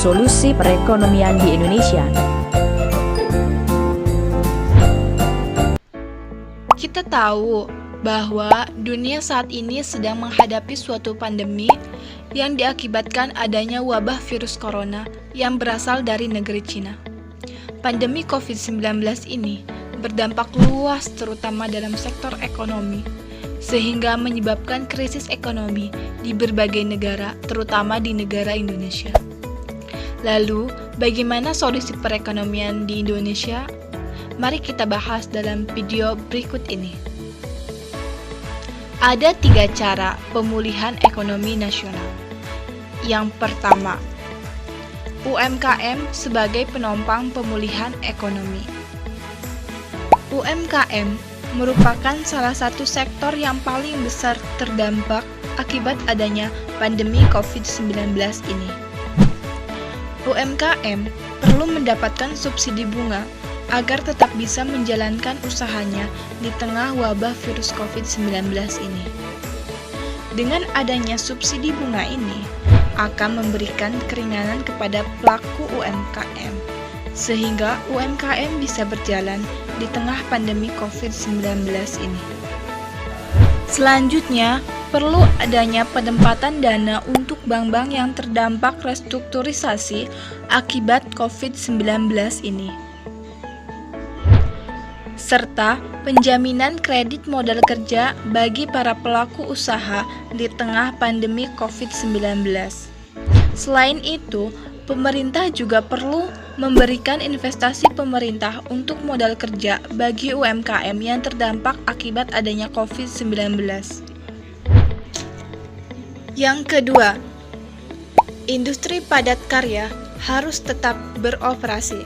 solusi perekonomian di Indonesia. Kita tahu bahwa dunia saat ini sedang menghadapi suatu pandemi yang diakibatkan adanya wabah virus corona yang berasal dari negeri Cina. Pandemi COVID-19 ini berdampak luas terutama dalam sektor ekonomi, sehingga menyebabkan krisis ekonomi di berbagai negara, terutama di negara Indonesia. Lalu, bagaimana solusi perekonomian di Indonesia? Mari kita bahas dalam video berikut ini. Ada 3 cara pemulihan ekonomi nasional. Yang pertama, UMKM sebagai penopang pemulihan ekonomi. UMKM merupakan salah satu sektor yang paling besar terdampak akibat adanya pandemi COVID-19 ini. UMKM perlu mendapatkan subsidi bunga agar tetap bisa menjalankan usahanya di tengah wabah virus COVID-19 ini. Dengan adanya subsidi bunga ini, akan memberikan keringanan kepada pelaku UMKM, sehingga UMKM bisa berjalan di tengah pandemi COVID-19 ini. Selanjutnya, perlu adanya penempatan dana untuk bank-bank yang terdampak restrukturisasi akibat COVID-19 ini, serta penjaminan kredit modal kerja bagi para pelaku usaha di tengah pandemi COVID-19. Selain itu, pemerintah juga perlu memberikan investasi pemerintah untuk modal kerja bagi UMKM yang terdampak akibat adanya COVID-19. Yang kedua, industri padat karya harus tetap beroperasi.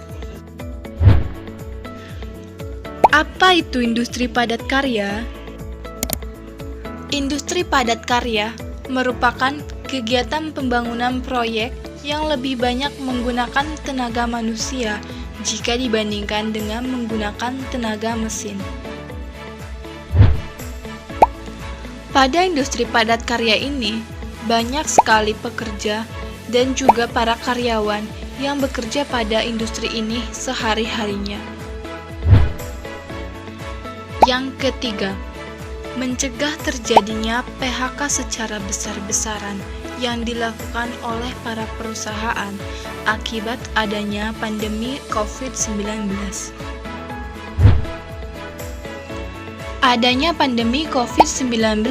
Apa itu industri padat karya? Industri padat karya merupakan kegiatan pembangunan proyek yang lebih banyak menggunakan tenaga manusia jika dibandingkan dengan menggunakan tenaga mesin. Pada industri padat karya ini, banyak sekali pekerja dan juga para karyawan yang bekerja pada industri ini sehari-harinya. Yang ketiga, mencegah terjadinya PHK secara besar-besaran yang dilakukan oleh para perusahaan akibat adanya pandemi COVID-19. Adanya pandemi COVID-19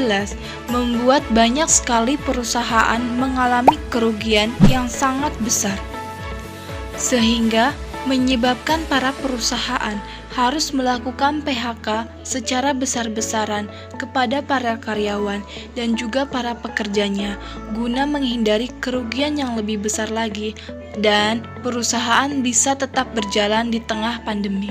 membuat banyak sekali perusahaan mengalami kerugian yang sangat besar, sehingga menyebabkan para perusahaan harus melakukan PHK secara besar-besaran kepada para karyawan dan juga para pekerjanya guna menghindari kerugian yang lebih besar lagi dan perusahaan bisa tetap berjalan di tengah pandemi.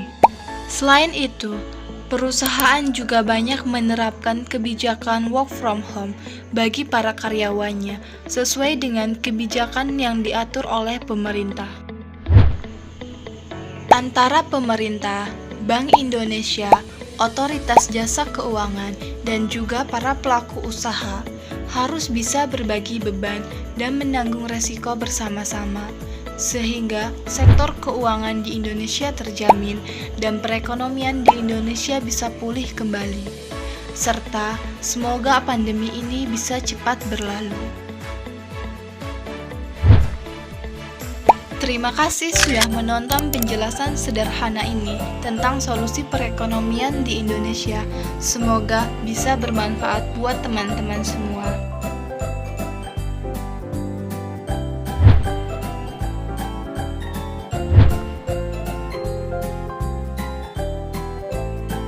Selain itu, perusahaan juga banyak menerapkan kebijakan work from home bagi para karyawannya sesuai dengan kebijakan yang diatur oleh pemerintah. Antara pemerintah, Bank Indonesia, Otoritas Jasa Keuangan, dan juga para pelaku usaha harus bisa berbagi beban dan menanggung resiko bersama-sama, sehingga sektor keuangan di Indonesia terjamin dan perekonomian di Indonesia bisa pulih kembali, serta semoga pandemi ini bisa cepat berlalu. Terima kasih sudah menonton penjelasan sederhana ini tentang solusi perekonomian di Indonesia. Semoga bisa bermanfaat buat teman-teman semua.